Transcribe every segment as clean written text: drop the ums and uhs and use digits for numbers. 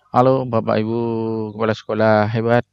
Halo Bapak Ibu Kepala Sekolah hebat.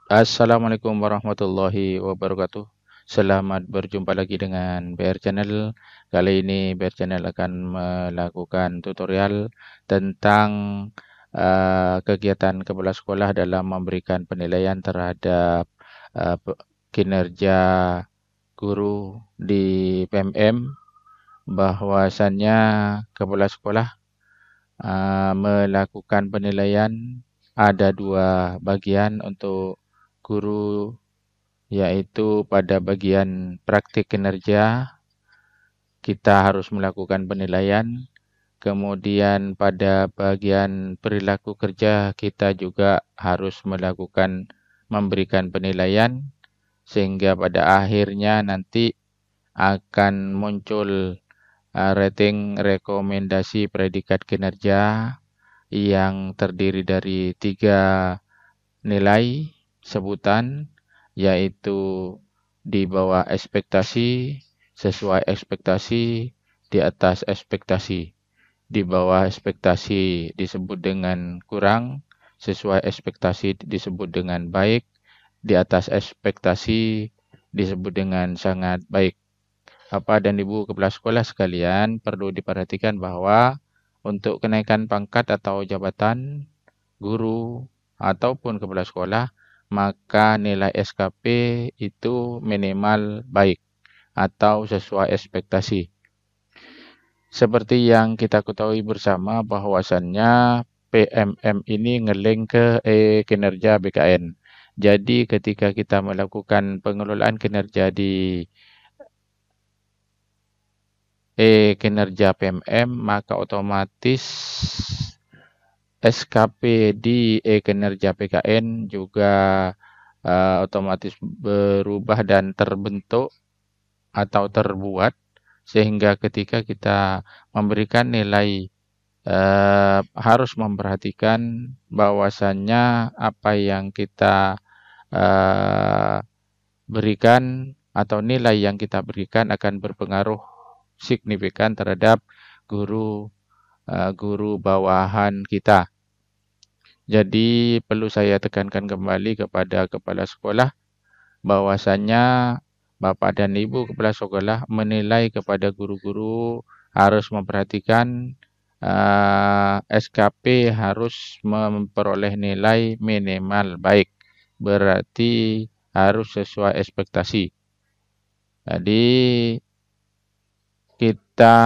Assalamualaikum warahmatullahi wabarakatuh. Selamat berjumpa lagi dengan BR Channel. Kali ini BR Channel akan melakukan tutorial tentang kegiatan kepala sekolah dalam memberikan penilaian terhadap kinerja guru di PMM. Bahwasannya kepala sekolah melakukan penilaian ada dua bagian untuk guru, yaitu pada bagian praktik kinerja kita harus melakukan penilaian, kemudian pada bagian perilaku kerja kita juga harus memberikan penilaian, sehingga pada akhirnya nanti akan muncul rating rekomendasi predikat kinerja yang terdiri dari 3 nilai sebutan, yaitu di bawah ekspektasi, sesuai ekspektasi, di atas ekspektasi. Di bawah ekspektasi disebut dengan kurang, sesuai ekspektasi disebut dengan baik, di atas ekspektasi disebut dengan sangat baik. Bapak dan Ibu Kepala Sekolah sekalian, perlu diperhatikan bahwa untuk kenaikan pangkat atau jabatan guru ataupun kepala sekolah, maka nilai SKP itu minimal baik atau sesuai ekspektasi. Seperti yang kita ketahui bersama bahwasannya PMM ini ngelink ke kinerja BKN. Jadi ketika kita melakukan pengelolaan kinerja di kinerja PMM, maka otomatis SKP di kinerja PKN juga otomatis berubah dan terbentuk atau terbuat, sehingga ketika kita memberikan nilai harus memperhatikan bahwasannya apa yang kita berikan atau nilai yang kita berikan akan berpengaruh signifikan terhadap guru bawahan kita. Jadi perlu saya tekankan kembali kepada kepala sekolah bahwasannya Bapak dan Ibu kepala sekolah menilai kepada guru-guru harus memperhatikan SKP harus memperoleh nilai minimal baik. Berarti harus sesuai ekspektasi. Jadi kita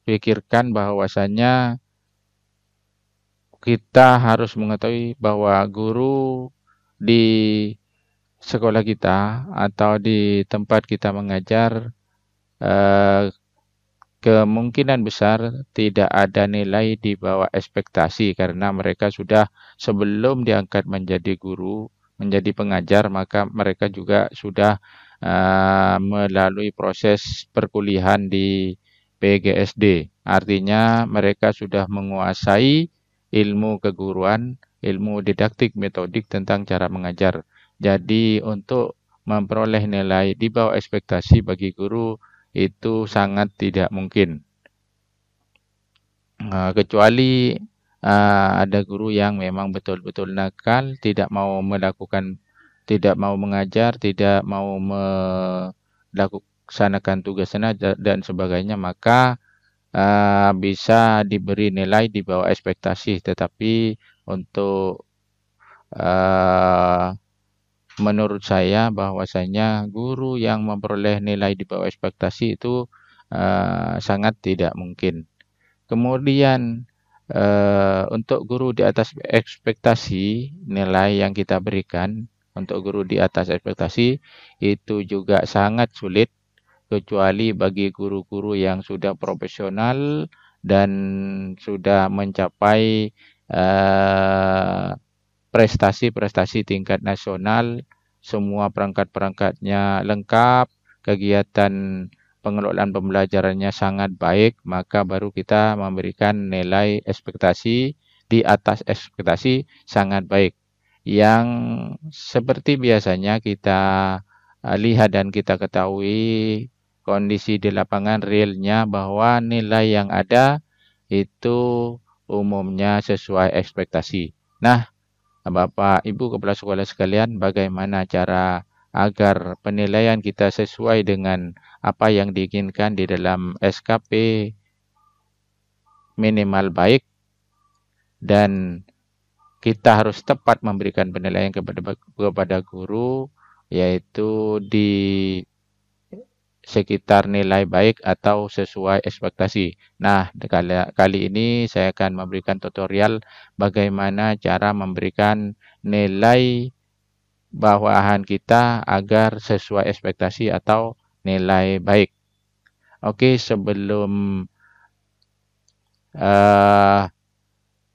pikirkan bahwasannya kita harus mengetahui bahwa guru di sekolah kita atau di tempat kita mengajar kemungkinan besar tidak ada nilai di bawah ekspektasi, karena mereka sudah sebelum diangkat menjadi guru, menjadi pengajar, maka mereka juga sudah melalui proses perkuliahan di PGSD. Artinya mereka sudah menguasai ilmu keguruan, ilmu didaktik metodik tentang cara mengajar. Jadi untuk memperoleh nilai di bawah ekspektasi bagi guru itu sangat tidak mungkin. Kecuali ada guru yang memang betul-betul nakal, tidak mau mengajar, tidak mau melaksanakan tugasnya dan sebagainya, maka bisa diberi nilai di bawah ekspektasi. Tetapi untuk menurut saya bahwasanya guru yang memperoleh nilai di bawah ekspektasi itu sangat tidak mungkin. Kemudian untuk guru di atas ekspektasi, nilai yang kita berikan untuk guru di atas ekspektasi itu juga sangat sulit, kecuali bagi guru-guru yang sudah profesional dan sudah mencapai prestasi-prestasi tingkat nasional, semua perangkat-perangkatnya lengkap, kegiatan pengelolaan pembelajarannya sangat baik, maka baru kita memberikan nilai ekspektasi di atas ekspektasi sangat baik. Yang seperti biasanya kita lihat dan kita ketahui kondisi di lapangan realnya bahwa nilai yang ada itu umumnya sesuai ekspektasi. Nah, Bapak Ibu Kepala Sekolah sekalian, bagaimana cara agar penilaian kita sesuai dengan apa yang diinginkan di dalam SKP minimal baik, dan kita harus tepat memberikan penilaian kepada guru, yaitu di sekitar nilai baik atau sesuai ekspektasi. Nah, kali ini saya akan memberikan tutorial bagaimana cara memberikan nilai bawahan kita agar sesuai ekspektasi atau nilai baik. Oke, sebelum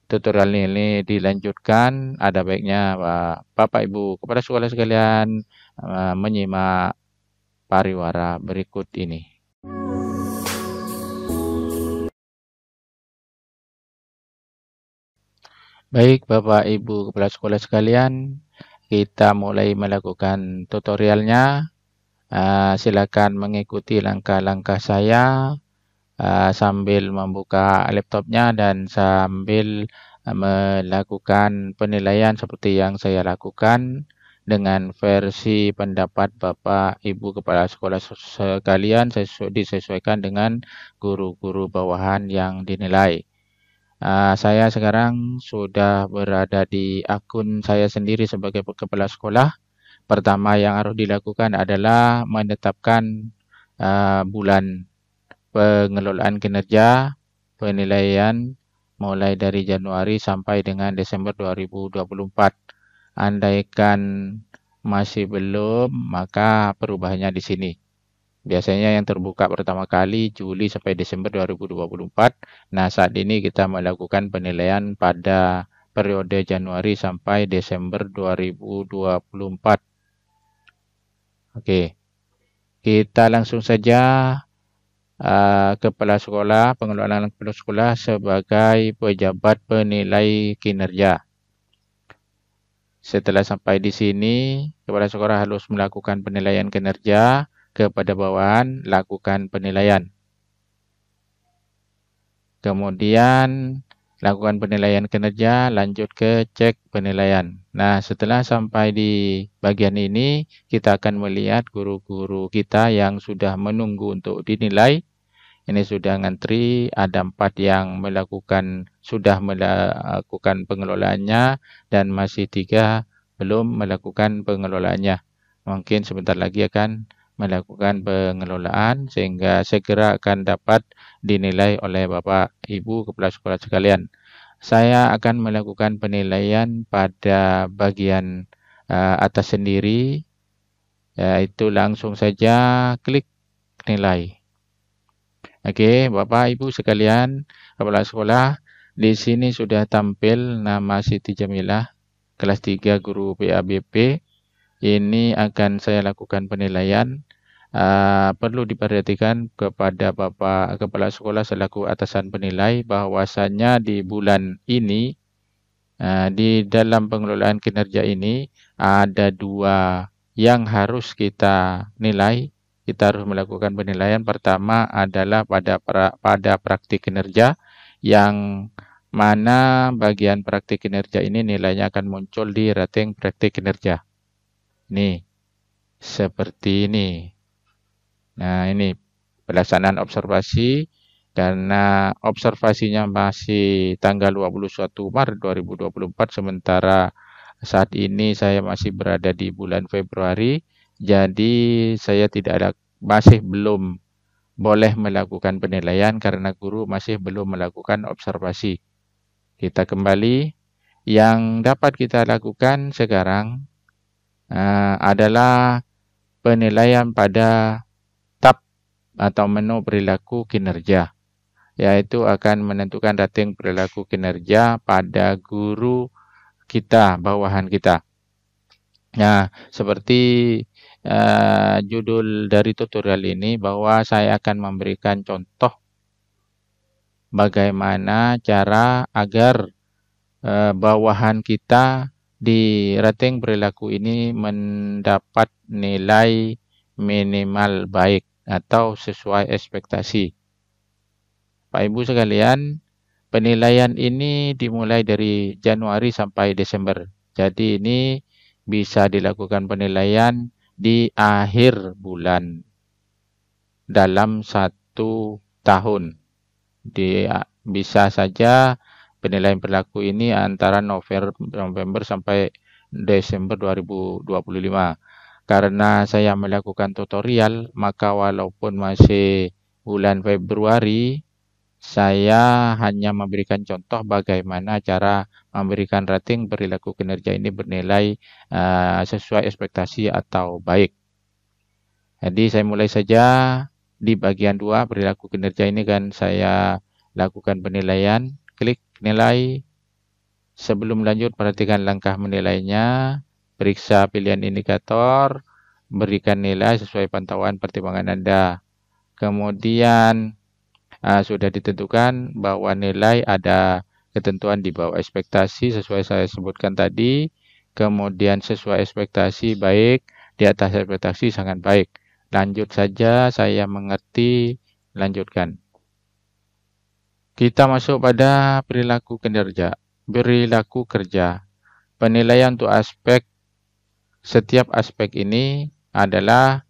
tutorial ini dilanjutkan, ada baiknya Bapak Ibu Kepala Sekolah sekalian menyimak pariwara berikut ini. Baik Bapak Ibu Kepala Sekolah sekalian, kita mulai melakukan tutorialnya. Silakan mengikuti langkah-langkah saya sambil membuka laptopnya dan sambil melakukan penilaian seperti yang saya lakukan dengan versi pendapat Bapak Ibu Kepala Sekolah sekalian disesuaikan dengan guru-guru bawahan yang dinilai. Saya sekarang sudah berada di akun saya sendiri sebagai kepala sekolah. Pertama yang harus dilakukan adalah menetapkan bulan pengelolaan kinerja penilaian mulai dari Januari sampai dengan Desember 2024. Andaikan masih belum, maka perubahannya di sini. Biasanya yang terbuka pertama kali Juli sampai Desember 2024. Nah, saat ini kita melakukan penilaian pada periode Januari sampai Desember 2024. Oke, kita langsung saja kepala sekolah, pengelolaan kepala sekolah sebagai pejabat penilai kinerja. Setelah sampai di sini, kepala sekolah harus melakukan penilaian kinerja kepada bawahan, lakukan penilaian. Kemudian lakukan penilaian kinerja, lanjut ke cek penilaian. Nah, setelah sampai di bagian ini, kita akan melihat guru-guru kita yang sudah menunggu untuk dinilai. Ini sudah ngantri, ada 4 yang sudah melakukan pengelolaannya dan masih 3 belum melakukan pengelolaannya. Mungkin sebentar lagi akan melakukan pengelolaan sehingga segera akan dapat dinilai oleh Bapak Ibu Kepala Sekolah sekalian. Saya akan melakukan penilaian pada bagian atas sendiri, yaitu langsung saja klik nilai. Oke, Bapak Ibu sekalian, kepala sekolah, di sini sudah tampil nama Siti Jamilah, kelas 3 guru PABP. Ini akan saya lakukan penilaian. Perlu diperhatikan kepada Bapak Kepala Sekolah selaku atasan penilai bahwasannya di bulan ini, di dalam pengelolaan kinerja ini, ada 2 yang harus kita nilai. Kita harus melakukan penilaian. Pertama adalah pada praktik kinerja, yang mana bagian praktik kinerja ini nilainya akan muncul di rating praktik kinerja. Nih, seperti ini. Nah, ini pelaksanaan observasi. Karena observasinya masih tanggal 21 Maret 2024, sementara saat ini saya masih berada di bulan Februari, jadi saya masih belum boleh melakukan penilaian karena guru masih belum melakukan observasi. Kita kembali, yang dapat kita lakukan sekarang adalah penilaian pada tab atau menu perilaku kinerja, yaitu akan menentukan rating perilaku kinerja pada guru kita, bawahan kita. Nah, seperti judul dari tutorial ini, bahwa saya akan memberikan contoh bagaimana cara agar bawahan kita di rating perilaku ini mendapat nilai minimal baik atau sesuai ekspektasi. Pak Ibu sekalian, Penilaian ini dimulai dari Januari sampai Desember. Jadi ini bisa dilakukan penilaian di akhir bulan dalam 1 tahun. Bisa saja penilaian perilaku ini antara November sampai Desember 2025. Karena saya melakukan tutorial, maka walaupun masih bulan Februari, saya hanya memberikan contoh bagaimana cara memberikan rating perilaku kinerja ini bernilai sesuai ekspektasi atau baik. Jadi saya mulai saja di bagian 2 perilaku kinerja ini kan saya lakukan penilaian, klik nilai. Sebelum lanjut perhatikan langkah menilainya, periksa pilihan indikator, berikan nilai sesuai pantauan pertimbangan Anda. Kemudian sudah ditentukan bahwa nilai ada ketentuan di bawah ekspektasi sesuai saya sebutkan tadi, kemudian sesuai ekspektasi baik, di atas ekspektasi sangat baik. Lanjut saja, saya mengerti, lanjutkan. Kita masuk pada perilaku kinerja. Perilaku kerja. Penilaian untuk setiap aspek ini adalah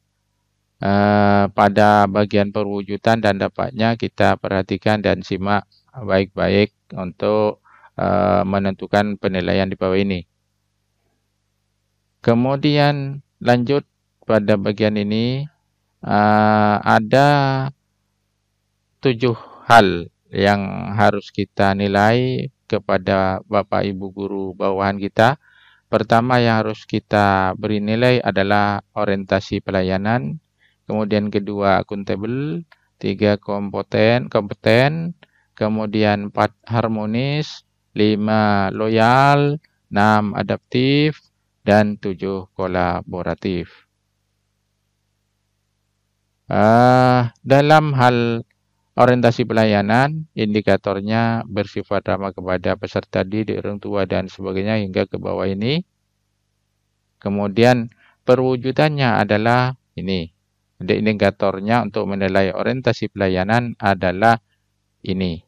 pada bagian perwujudan dan dampaknya kita perhatikan dan simak baik-baik untuk menentukan penilaian di bawah ini. Kemudian lanjut pada bagian ini ada 7 hal yang harus kita nilai kepada Bapak Ibu guru bawahan kita. Pertama yang harus kita beri nilai adalah orientasi pelayanan. Kemudian kedua akuntabel, 3 kompeten, kemudian 4 harmonis, 5 loyal, 6 adaptif, dan 7 kolaboratif. Dalam hal orientasi pelayanan, indikatornya bersifat ramah kepada peserta didik, orang tua, dan sebagainya hingga ke bawah ini. Kemudian perwujudannya adalah ini. Indikatornya untuk menilai orientasi pelayanan adalah ini.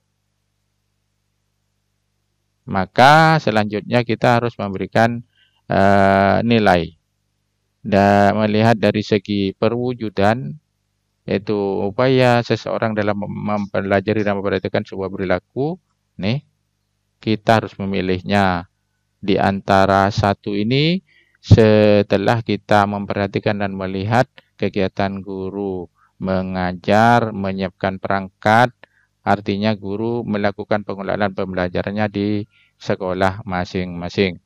Maka selanjutnya kita harus memberikan nilai. Dan melihat dari segi perwujudan, yaitu upaya seseorang dalam mempelajari dan memperhatikan sebuah perilaku, nih, kita harus memilihnya di antara satu ini setelah kita memperhatikan dan melihat kegiatan guru mengajar, menyiapkan perangkat, artinya guru melakukan pengelolaan pembelajarannya di sekolah masing-masing.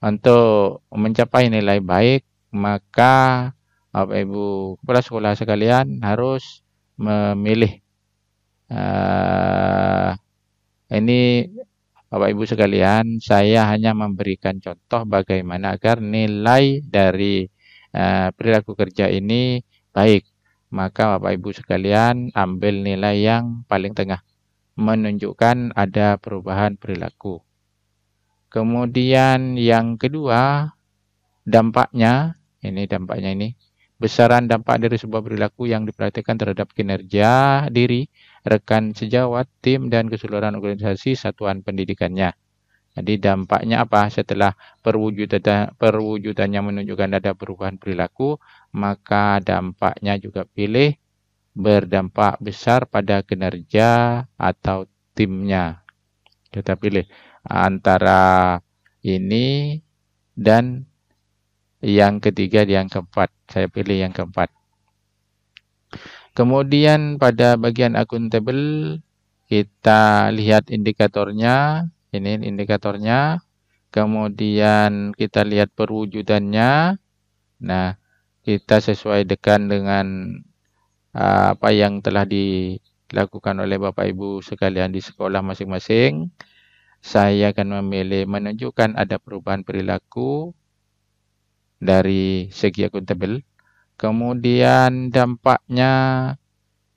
Untuk mencapai nilai baik, maka Bapak Ibu kepala sekolah sekalian harus memilih ini Bapak Ibu sekalian, saya hanya memberikan contoh bagaimana agar nilai dari perilaku kerja ini baik. Maka Bapak Ibu sekalian ambil nilai yang paling tengah, menunjukkan ada perubahan perilaku. Kemudian yang kedua, dampaknya ini. Besaran dampak dari sebuah perilaku yang diperhatikan terhadap kinerja diri, rekan sejawat, tim, dan keseluruhan organisasi satuan pendidikannya. Jadi dampaknya apa? Setelah perwujudannya menunjukkan ada perubahan perilaku, maka dampaknya juga berdampak besar pada kinerja atau timnya. Kita pilih antara ini dan yang ketiga, yang keempat. Saya pilih yang keempat. Kemudian pada bagian akuntabel, kita lihat indikatornya. Ini indikatornya. Kemudian kita lihat perwujudannya. Nah, kita sesuaikan dengan apa yang telah dilakukan oleh Bapak Ibu sekalian di sekolah masing-masing. Saya akan memilih menunjukkan ada perubahan perilaku dari segi akuntabel. Kemudian dampaknya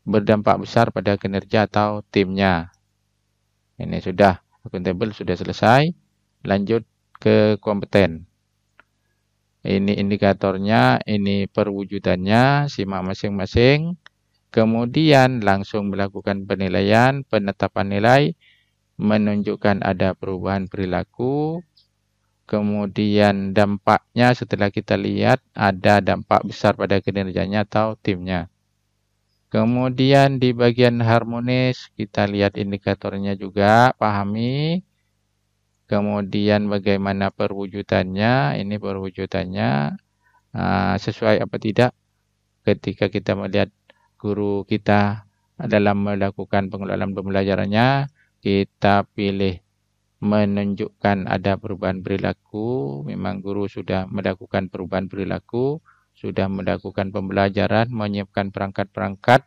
berdampak besar pada kinerja atau timnya. Ini sudah akuntabel, sudah selesai. Lanjut ke kompeten. Ini indikatornya, ini perwujudannya, simak masing-masing. Kemudian langsung melakukan penilaian, penetapan nilai, menunjukkan ada perubahan perilaku. Kemudian dampaknya setelah kita lihat ada dampak besar pada kinerjanya atau timnya. Kemudian di bagian harmonis kita lihat indikatornya juga, pahami. Kemudian bagaimana perwujudannya, ini perwujudannya sesuai apa tidak ketika kita melihat guru kita dalam melakukan pengelolaan pembelajarannya, kita pilih menunjukkan ada perubahan perilaku, memang guru sudah melakukan perubahan perilaku, sudah melakukan pembelajaran, menyiapkan perangkat-perangkat,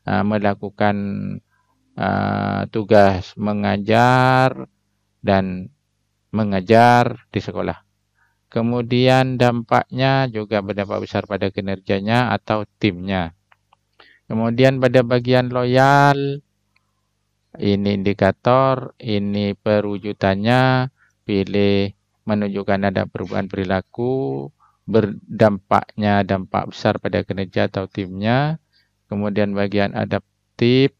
melakukan tugas mengajar dan mengajar di sekolah. Kemudian dampaknya juga berdampak besar pada kinerjanya atau timnya. Kemudian pada bagian loyal, ini indikator, ini perwujudannya, pilih menunjukkan ada perubahan perilaku, berdampaknya dampak besar pada kinerja atau timnya. Kemudian bagian adaptif,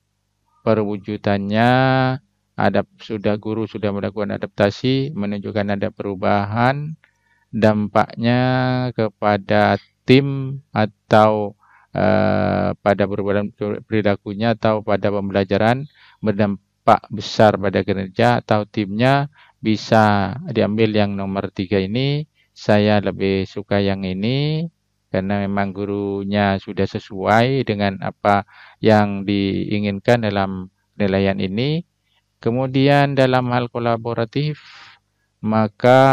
perwujudannya, guru sudah melakukan adaptasi, menunjukkan ada perubahan, dampaknya kepada tim atau pada perubahan perilakunya atau pada pembelajaran berdampak besar pada kinerja atau timnya, bisa diambil yang nomor 3 ini. Saya lebih suka yang ini karena memang gurunya sudah sesuai dengan apa yang diinginkan dalam penilaian ini. Kemudian dalam hal kolaboratif, maka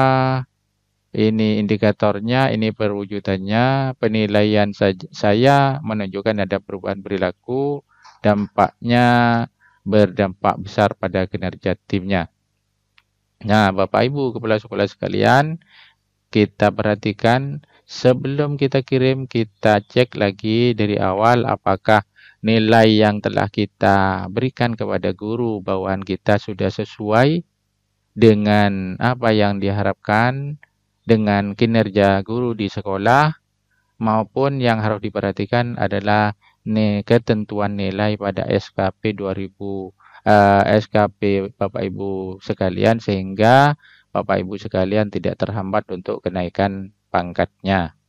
ini indikatornya, ini perwujudannya, penilaian saya menunjukkan ada perubahan perilaku, dampaknya berdampak besar pada kinerja timnya. Nah, Bapak Ibu Kepala Sekolah sekalian, kita perhatikan sebelum kita kirim, kita cek lagi dari awal apakah nilai yang telah kita berikan kepada guru bawahan kita sudah sesuai dengan apa yang diharapkan, dengan kinerja guru di sekolah, maupun yang harus diperhatikan adalah ketentuan nilai pada SKP 2000 SKP Bapak Ibu sekalian, sehingga Bapak Ibu sekalian tidak terhambat untuk kenaikan pangkatnya.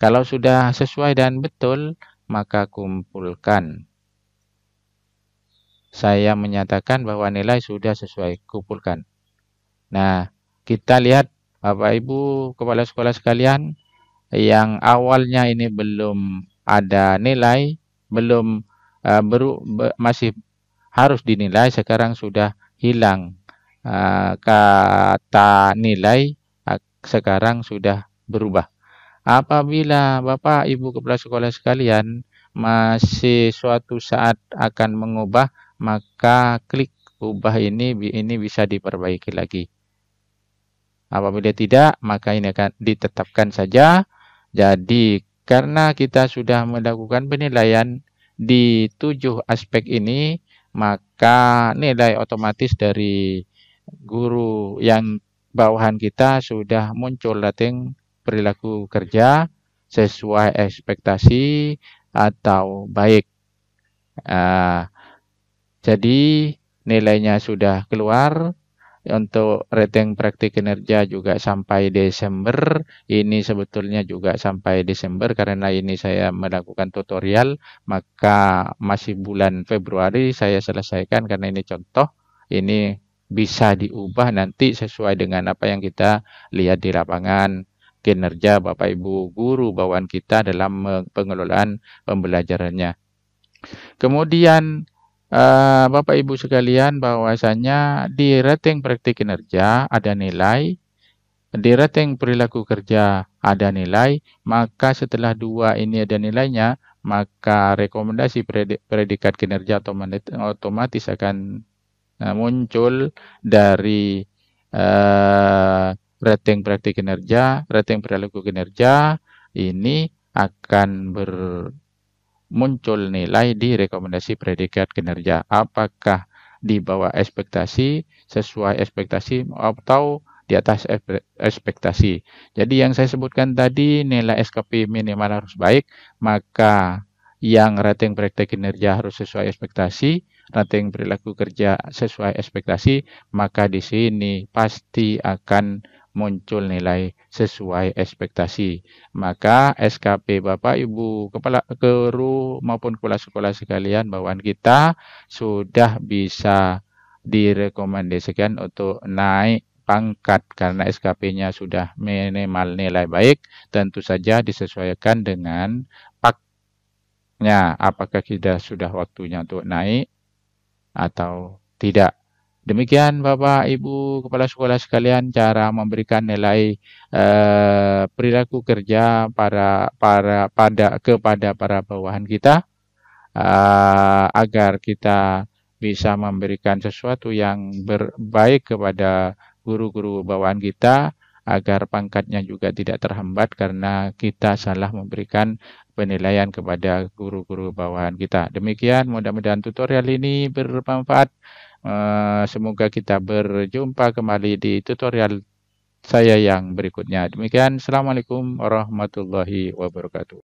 Kalau sudah sesuai dan betul, maka kumpulkan. Saya menyatakan bahwa nilai sudah sesuai, kumpulkan. Nah, kita lihat Bapak Ibu Kepala Sekolah sekalian, yang awalnya ini belum ada nilai, belum masih harus dinilai, sekarang sudah hilang kata nilai, sekarang sudah berubah. Apabila Bapak Ibu Kepala Sekolah sekalian masih suatu saat akan mengubah, maka klik ubah ini bisa diperbaiki lagi. Apabila tidak, maka ini akan ditetapkan saja. Jadi, karena kita sudah melakukan penilaian di 7 aspek ini, maka nilai otomatis dari guru yang bawahan kita sudah muncul rating perilaku kerja sesuai ekspektasi atau baik. Jadi, nilainya sudah keluar. Untuk rating praktik kinerja juga sampai Desember. Ini sebetulnya juga sampai Desember karena ini saya melakukan tutorial, maka masih bulan Februari saya selesaikan karena ini contoh. Ini bisa diubah nanti sesuai dengan apa yang kita lihat di lapangan kinerja Bapak Ibu guru bawahan kita dalam pengelolaan pembelajarannya. Kemudian Bapak Ibu sekalian, bahwasanya di rating praktik kinerja ada nilai, di rating perilaku kerja ada nilai, maka setelah 2 ini ada nilainya, maka rekomendasi predikat kinerja otomatis akan muncul dari rating praktik kinerja, rating perilaku kinerja ini akan muncul nilai di rekomendasi predikat kinerja. Apakah di bawah ekspektasi, sesuai ekspektasi, atau di atas ekspektasi. Jadi yang saya sebutkan tadi, nilai SKP minimal harus baik, maka yang rating praktek kinerja harus sesuai ekspektasi, rating perilaku kerja sesuai ekspektasi, maka di sini pasti akan muncul nilai sesuai ekspektasi. Maka SKP Bapak Ibu kepala guru maupun kepala sekolah sekalian, bawahan kita sudah bisa direkomendasikan untuk naik pangkat karena SKP-nya sudah minimal nilai baik, tentu saja disesuaikan dengan paknya, apakah kita sudah waktunya untuk naik atau tidak. Demikian Bapak Ibu kepala sekolah sekalian cara memberikan nilai perilaku kerja kepada para bawahan kita agar kita bisa memberikan sesuatu yang baik kepada guru-guru bawahan kita agar pangkatnya juga tidak terhambat karena kita salah memberikan penilaian kepada guru-guru bawahan kita. Demikian, mudah-mudahan tutorial ini bermanfaat. Semoga kita berjumpa kembali di tutorial saya yang berikutnya. Demikian, Assalamualaikum warahmatullahi wabarakatuh.